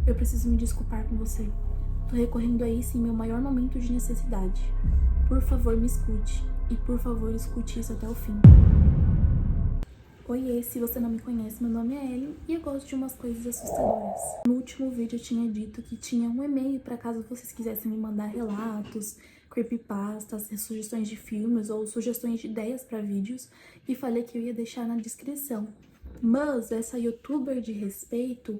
Eu preciso me desculpar com você. Tô recorrendo a isso em meu maior momento de necessidade. Por favor, me escute. E por favor, escute isso até o fim. Oiê, se você não me conhece, meu nome é Ellen e eu gosto de umas coisas assustadoras. No último vídeo eu tinha dito que tinha um e-mail para caso vocês quisessem me mandar relatos, creepypastas, sugestões de filmes ou sugestões de ideias para vídeos, e falei que eu ia deixar na descrição. Mas essa youtuber de respeito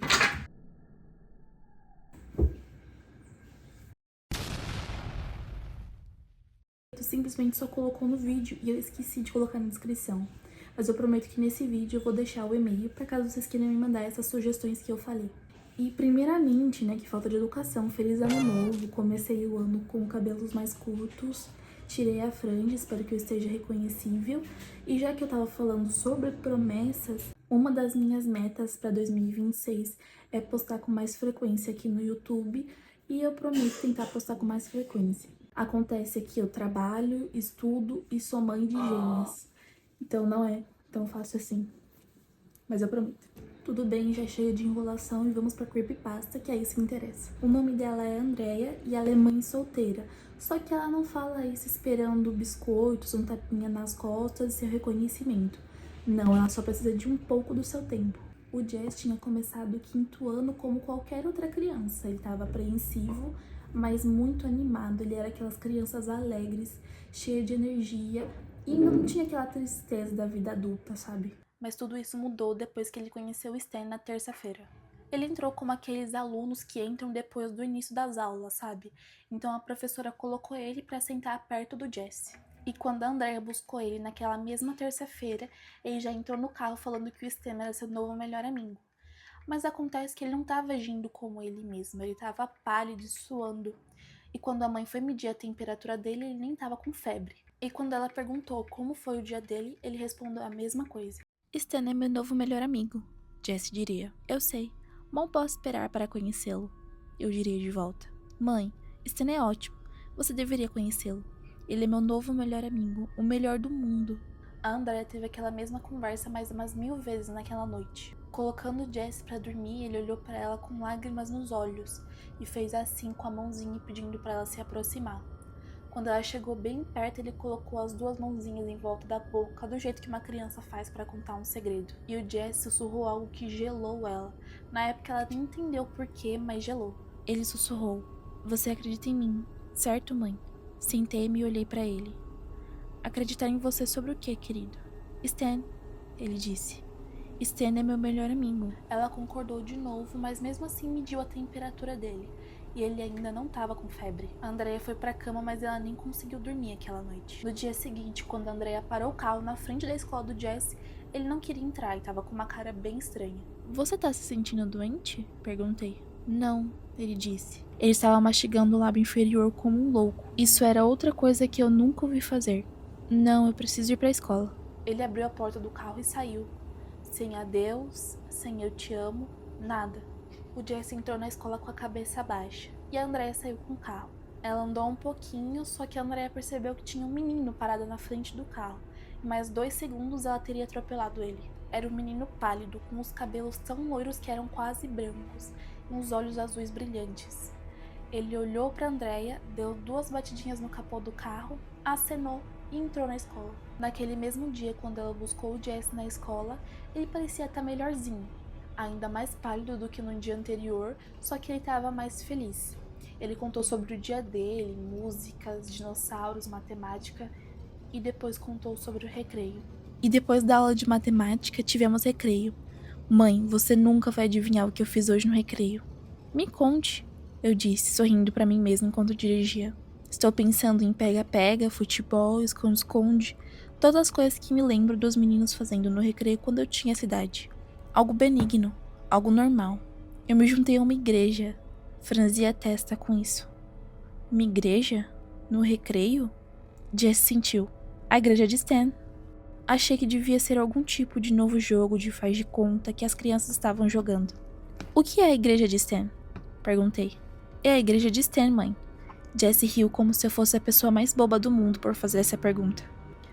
simplesmente só colocou no vídeo e eu esqueci de colocar na descrição. Mas eu prometo que nesse vídeo eu vou deixar o e-mail para caso vocês queiram me mandar essas sugestões que eu falei. E primeiramente, né, que falta de educação, feliz ano novo, comecei o ano com cabelos mais curtos, tirei a franja, espero que eu esteja reconhecível. E já que eu tava falando sobre promessas, uma das minhas metas para 2026 é postar com mais frequência aqui no YouTube e eu prometo tentar postar com mais frequência. Acontece que eu trabalho, estudo e sou mãe de gêmeas. Então não é tão fácil assim, mas eu prometo. Tudo bem, já chega de enrolação e vamos pra creepypasta, que é isso que interessa. O nome dela é Andrea e ela é mãe solteira. Só que ela não fala isso esperando biscoitos, um tapinha nas costas e seu reconhecimento. Não, ela só precisa de um pouco do seu tempo. O Jess tinha começado o 5º ano como qualquer outra criança. Ele estava apreensivo, mas muito animado. Ele era aquelas crianças alegres, cheias de energia, e não tinha aquela tristeza da vida adulta, sabe? Mas tudo isso mudou depois que ele conheceu o Stan na terça-feira. Ele entrou como aqueles alunos que entram depois do início das aulas, sabe? Então a professora colocou ele para sentar perto do Jesse. E quando a Andrea buscou ele naquela mesma terça-feira, ele já entrou no carro falando que o Stan era seu novo melhor amigo. Mas acontece que ele não estava agindo como ele mesmo, ele estava pálido e suando. E quando a mãe foi medir a temperatura dele, ele nem estava com febre. E quando ela perguntou como foi o dia dele, ele respondeu a mesma coisa. Stan é meu novo melhor amigo, Jesse diria. Eu sei, mal posso esperar para conhecê-lo, eu diria de volta. Mãe, Stan é ótimo, você deveria conhecê-lo. Ele é meu novo melhor amigo, o melhor do mundo. A Andrea teve aquela mesma conversa mais umas 1000 vezes naquela noite. Colocando Jesse para dormir, ele olhou para ela com lágrimas nos olhos e fez assim com a mãozinha pedindo para ela se aproximar. Quando ela chegou bem perto, ele colocou as 2 mãozinhas em volta da boca, do jeito que uma criança faz para contar um segredo. E o Jesse sussurrou algo que gelou ela. Na época ela nem entendeu o porquê, mas gelou. Ele sussurrou: "Você acredita em mim, certo, mãe?" Sentei-me e olhei para ele. "Acreditar em você sobre o quê, querido?" "Stan", ele disse. "Stan é meu melhor amigo." Ela concordou de novo, mas mesmo assim mediu a temperatura dele. E ele ainda não estava com febre. A Andrea foi pra cama, mas ela nem conseguiu dormir aquela noite. No dia seguinte, quando a Andrea parou o carro na frente da escola do Jesse, ele não queria entrar e estava com uma cara bem estranha. "Você tá se sentindo doente?" perguntei. "Não", ele disse. Ele estava mastigando o lábio inferior como um louco. Isso era outra coisa que eu nunca ouvi fazer. "Não, eu preciso ir pra escola." Ele abriu a porta do carro e saiu. Sem adeus, sem eu te amo, nada. O Jesse entrou na escola com a cabeça baixa e a Andrea saiu com o carro. Ela andou um pouquinho, só que a Andrea percebeu que tinha um menino parado na frente do carro. Em mais 2 segundos ela teria atropelado ele. Era um menino pálido, com os cabelos tão loiros que eram quase brancos e uns olhos azuis brilhantes. Ele olhou para Andrea, deu 2 batidinhas no capô do carro, acenou e entrou na escola. Naquele mesmo dia, quando ela buscou o Jesse na escola, ele parecia estar melhorzinho. Ainda mais pálido do que no dia anterior, só que ele estava mais feliz. Ele contou sobre o dia dele, músicas, dinossauros, matemática, e depois contou sobre o recreio. E depois da aula de matemática, tivemos recreio. "Mãe, você nunca vai adivinhar o que eu fiz hoje no recreio." "Me conte", eu disse, sorrindo para mim mesma enquanto dirigia. "Estou pensando em pega-pega, futebol, esconde-esconde, todas as coisas que me lembro dos meninos fazendo no recreio quando eu tinha essa idade. Algo benigno, algo normal. Eu me juntei a uma igreja." Franzi a testa com isso. "Uma igreja? No recreio?" Jess sentiu. "A igreja de Stan." Achei que devia ser algum tipo de novo jogo de faz de conta que as crianças estavam jogando. "O que é a igreja de Stan?" perguntei. "É a igreja de Stan, mãe." Jesse riu como se eu fosse a pessoa mais boba do mundo por fazer essa pergunta.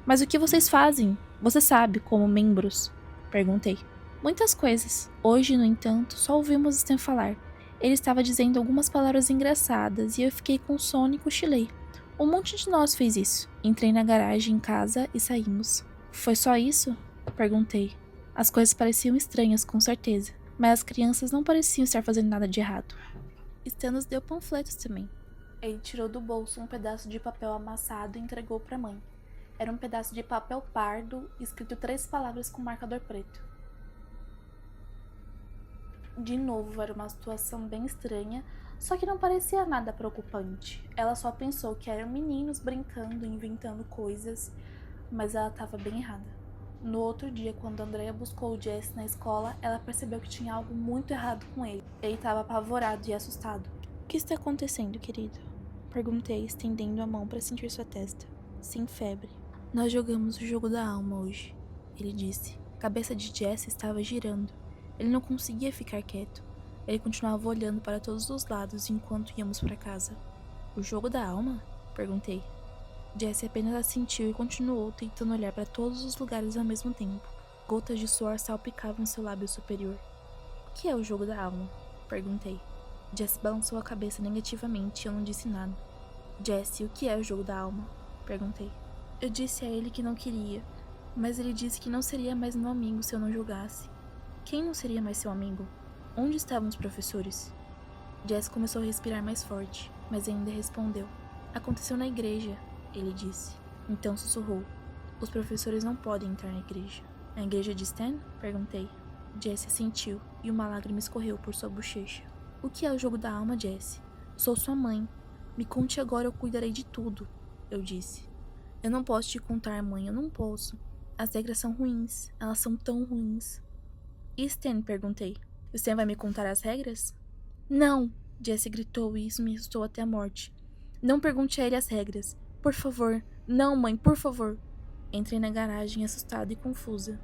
"Mas o que vocês fazem? Você sabe, como membros?" perguntei. "Muitas coisas. Hoje, no entanto, só ouvimos Stan falar. Ele estava dizendo algumas palavras engraçadas e eu fiquei com sono e cochilei. Um monte de nós fez isso. Entrei na garagem em casa e saímos. Foi só isso? Perguntei. As coisas pareciam estranhas, com certeza, mas as crianças não pareciam estar fazendo nada de errado. Stan nos deu panfletos também. Ele tirou do bolso um pedaço de papel amassado e entregou para a mãe. Era um pedaço de papel pardo, escrito 3 palavras com marcador preto. De novo, era uma situação bem estranha, só que não parecia nada preocupante. Ela só pensou que eram meninos brincando, inventando coisas, mas ela estava bem errada. No outro dia, quando Andrea buscou o Jesse na escola, ela percebeu que tinha algo muito errado com ele. Ele estava apavorado e assustado. O que está acontecendo, querido? Perguntei, estendendo a mão para sentir sua testa. Sem febre. Nós jogamos o jogo da alma hoje, ele disse. A cabeça de Jesse estava girando. Ele não conseguia ficar quieto. Ele continuava olhando para todos os lados enquanto íamos para casa. O jogo da alma? Perguntei. Jesse apenas assentiu e continuou tentando olhar para todos os lugares ao mesmo tempo. Gotas de suor salpicavam seu lábio superior. O que é o jogo da alma? Perguntei. Jesse balançou a cabeça negativamente e eu não disse nada. Jesse, o que é o jogo da alma? Perguntei. Eu disse a ele que não queria, mas ele disse que não seria mais meu amigo se eu não jogasse. Quem não seria mais seu amigo? Onde estavam os professores? Jesse começou a respirar mais forte, mas ainda respondeu. Aconteceu na igreja, ele disse. Então sussurrou. Os professores não podem entrar na igreja. Na igreja de Stan? Perguntei. Jesse sentiu e uma lágrima escorreu por sua bochecha. O que é o jogo da alma, Jesse? Sou sua mãe. Me conte agora, eu cuidarei de tudo, eu disse. Eu não posso te contar, mãe, eu não posso. As regras são ruins, elas são tão ruins. E Stan? Perguntei. Stan vai me contar as regras? Não! Jesse gritou e isso me assustou até a morte. Não pergunte a ele as regras. Por favor. Não, mãe, por favor. Entrei na garagem assustada e confusa.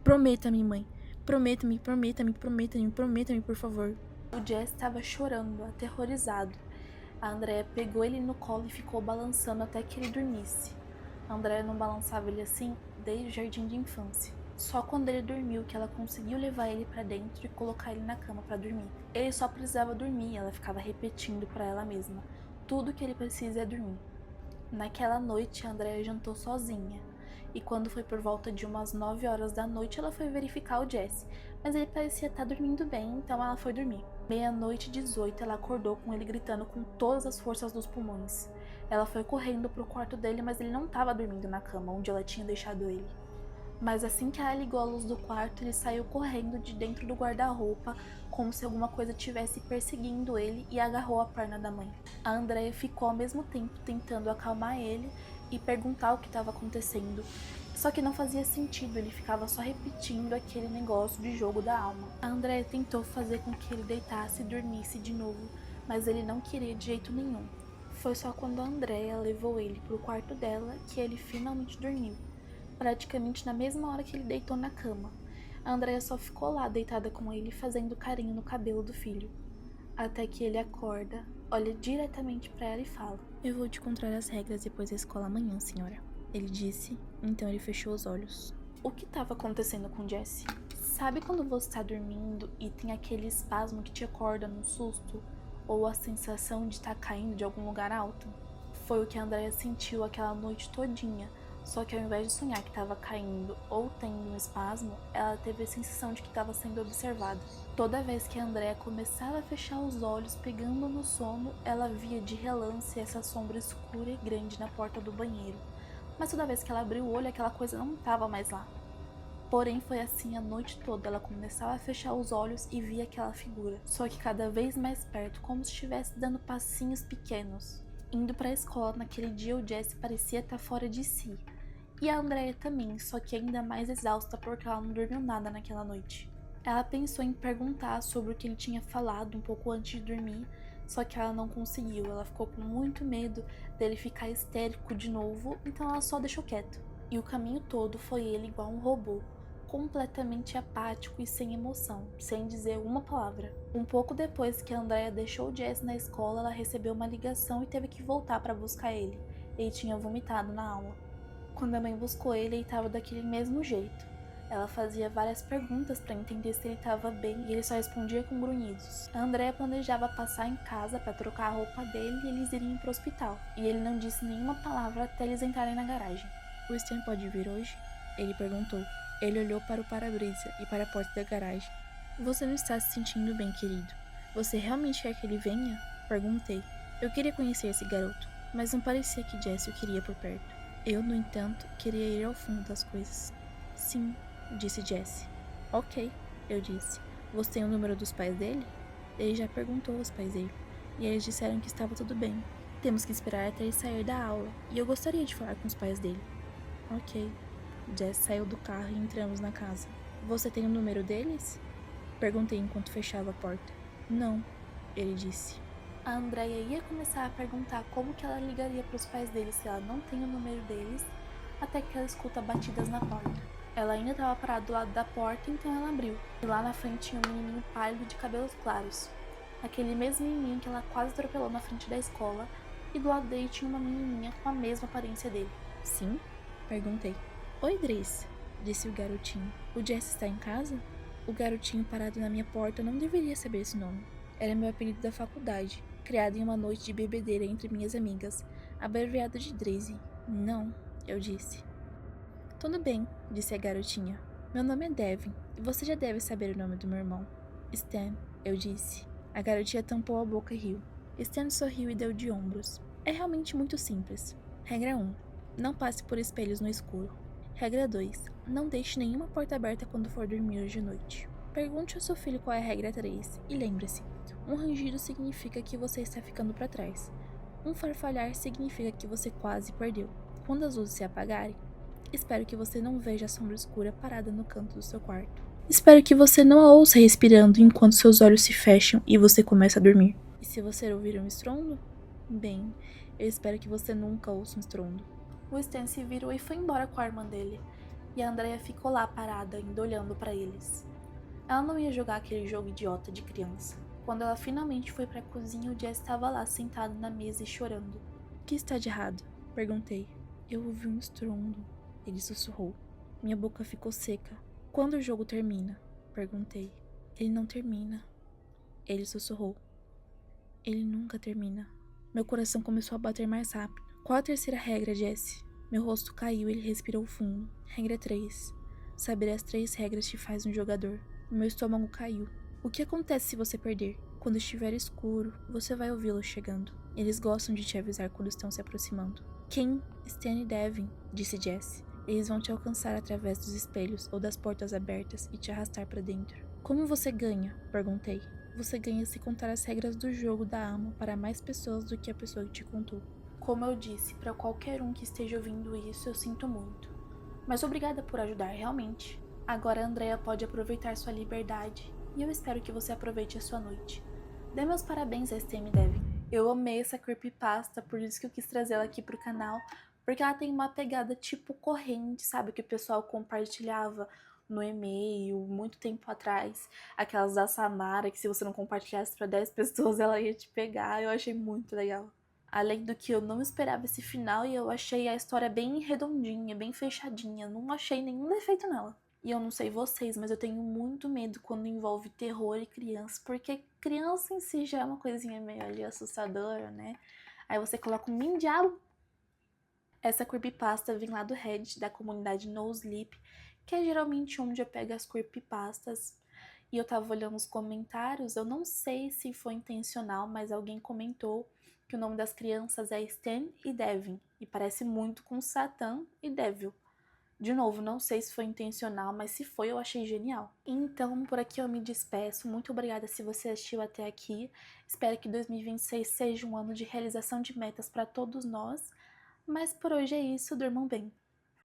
Prometa-me, mãe. Prometa-me, prometa-me, prometa-me, prometa-me, por favor. O Jesse estava chorando, aterrorizado. A Andrea pegou ele no colo e ficou balançando até que ele dormisse. A Andrea não balançava ele assim desde o jardim de infância. Só quando ele dormiu que ela conseguiu levar ele pra dentro e colocar ele na cama pra dormir. Ele só precisava dormir e ela ficava repetindo pra ela mesma. Tudo que ele precisa é dormir. Naquela noite, a Andrea jantou sozinha. E quando foi por volta de umas 9 horas da noite, ela foi verificar o Jesse. Mas ele parecia estar dormindo bem, então ela foi dormir. 00:18, ela acordou com ele gritando com todas as forças dos pulmões. Ela foi correndo pro quarto dele, mas ele não estava dormindo na cama, onde ela tinha deixado ele. Mas assim que ela ligou a luz do quarto, ele saiu correndo de dentro do guarda-roupa, como se alguma coisa estivesse perseguindo ele, e agarrou a perna da mãe. A Andrea ficou ao mesmo tempo tentando acalmar ele e perguntar o que estava acontecendo. Só que não fazia sentido, ele ficava só repetindo aquele negócio de jogo da alma. A Andrea tentou fazer com que ele deitasse e dormisse de novo, mas ele não queria de jeito nenhum. Foi só quando a Andrea levou ele pro quarto dela que ele finalmente dormiu. Praticamente na mesma hora que ele deitou na cama. A Andrea só ficou lá deitada com ele, fazendo carinho no cabelo do filho. Até que ele acorda, olha diretamente para ela e fala: Eu vou te contar as regras depois da escola amanhã, senhora. Ele disse, então ele fechou os olhos. O que estava acontecendo com Jesse? Sabe quando você está dormindo e tem aquele espasmo que te acorda num susto? Ou a sensação de estar caindo de algum lugar alto? Foi o que a Andrea sentiu aquela noite todinha. Só que ao invés de sonhar que estava caindo ou tendo um espasmo, ela teve a sensação de que estava sendo observada. Toda vez que a Andrea começava a fechar os olhos, pegando no sono, ela via de relance essa sombra escura e grande na porta do banheiro. Mas toda vez que ela abriu o olho, aquela coisa não estava mais lá. Porém, foi assim a noite toda. Ela começava a fechar os olhos e via aquela figura, só que cada vez mais perto, como se estivesse dando passinhos pequenos. Indo para a escola, naquele dia o Jesse parecia estar fora de si. E a Andrea também, só que ainda mais exausta porque ela não dormiu nada naquela noite. Ela pensou em perguntar sobre o que ele tinha falado um pouco antes de dormir, só que ela não conseguiu. Ela ficou com muito medo dele ficar histérico de novo, então ela só deixou quieto. E o caminho todo foi ele igual um robô, completamente apático e sem emoção, sem dizer uma palavra. Um pouco depois que a Andrea deixou o Jesse na escola, ela recebeu uma ligação e teve que voltar para buscar ele. Ele tinha vomitado na aula. Quando a mãe buscou ele estava daquele mesmo jeito. Ela fazia várias perguntas para entender se ele estava bem e ele só respondia com grunhidos. A Andrea planejava passar em casa para trocar a roupa dele e eles iriam para o hospital. E ele não disse nenhuma palavra até eles entrarem na garagem. "O Stan pode vir hoje?" ele perguntou. Ele olhou para o para-brisa e para a porta da garagem. "Você não está se sentindo bem, querido? Você realmente quer que ele venha?" perguntei. Eu queria conhecer esse garoto, mas não parecia que Jesse o queria por perto. Eu, no entanto, queria ir ao fundo das coisas. "Sim", disse Jesse. "Ok", eu disse. "Você tem o número dos pais dele?" Ele já perguntou aos pais dele, e eles disseram que estava tudo bem. "Temos que esperar até ele sair da aula, e eu gostaria de falar com os pais dele." "Ok." Jesse saiu do carro e entramos na casa. "Você tem o número deles?" perguntei enquanto fechava a porta. "Não", ele disse. A Andrea ia começar a perguntar como que ela ligaria para os pais deles se ela não tem o número deles, até que ela escuta batidas na porta. Ela ainda estava parada do lado da porta, então ela abriu. E lá na frente tinha um menininho pálido de cabelos claros. Aquele mesmo menininho que ela quase atropelou na frente da escola, e do lado dele tinha uma menininha com a mesma aparência dele. "Sim?" perguntei. "Oi, Driss", disse o garotinho. "O Jesse está em casa?" O garotinho parado na minha porta não deveria saber esse nome. Era meu apelido da faculdade, criado em uma noite de bebedeira entre minhas amigas, abreviado de Drizzy. "Não", eu disse. "Tudo bem", disse a garotinha. "Meu nome é Devin, e você já deve saber o nome do meu irmão." "Stan", eu disse. A garotinha tampou a boca e riu. Stan sorriu e deu de ombros. "É realmente muito simples. Regra 1. Não passe por espelhos no escuro. Regra 2. Não deixe nenhuma porta aberta quando for dormir hoje à noite. Pergunte ao seu filho qual é a regra 3. E lembre-se, um rangido significa que você está ficando para trás. Um farfalhar significa que você quase perdeu. Quando as luzes se apagarem, espero que você não veja a sombra escura parada no canto do seu quarto. Espero que você não a ouça respirando enquanto seus olhos se fecham e você começa a dormir. E se você ouvir um estrondo? Bem, eu espero que você nunca ouça um estrondo." O Stan se virou e foi embora com a irmã dele. E a Andrea ficou lá parada, ainda olhando para eles. Ela não ia jogar aquele jogo idiota de criança. Quando ela finalmente foi para a cozinha, o Jess estava lá sentado na mesa e chorando. "O que está de errado?" perguntei. "Eu ouvi um estrondo", ele sussurrou. Minha boca ficou seca. "Quando o jogo termina?" perguntei. "Ele não termina", ele sussurrou. "Ele nunca termina." Meu coração começou a bater mais rápido. "Qual a terceira regra, Jesse?" Meu rosto caiu e ele respirou fundo. "Regra 3. Saber as 3 regras te faz um jogador." Meu estômago caiu. "O que acontece se você perder? Quando estiver escuro, você vai ouvi-los chegando. Eles gostam de te avisar quando estão se aproximando." "Quem? Stan e Devin", disse Jesse. "Eles vão te alcançar através dos espelhos ou das portas abertas e te arrastar para dentro." "Como você ganha?" perguntei. "Você ganha se contar as regras do jogo da alma para mais pessoas do que a pessoa que te contou." Como eu disse, para qualquer um que esteja ouvindo isso, eu sinto muito. Mas obrigada por ajudar, realmente. Agora a Andrea pode aproveitar sua liberdade, e eu espero que você aproveite a sua noite. Dê meus parabéns a STM Devin. Eu amei essa creepypasta, por isso que eu quis trazer ela aqui pro canal, porque ela tem uma pegada tipo corrente, sabe? Que o pessoal compartilhava no e-mail, muito tempo atrás. Aquelas da Samara, que se você não compartilhasse para 10 pessoas, ela ia te pegar. Eu achei muito legal. Além do que eu não esperava esse final e eu achei a história bem redondinha, bem fechadinha. Não achei nenhum defeito nela. E eu não sei vocês, mas eu tenho muito medo quando envolve terror e criança, porque criança em si já é uma coisinha meio ali assustadora, né? Aí você coloca um mini diabo. Essa creepypasta vem lá do Reddit, da comunidade No Sleep, que é geralmente onde eu pego as creepypastas. E eu tava olhando os comentários, eu não sei se foi intencional, mas alguém comentou que o nome das crianças é Stan e Devin, e parece muito com Satan e Devil. De novo, não sei se foi intencional, mas se foi, eu achei genial. Então, por aqui eu me despeço. Muito obrigada se você assistiu até aqui. Espero que 2026 seja um ano de realização de metas para todos nós. Mas por hoje é isso, durmam bem.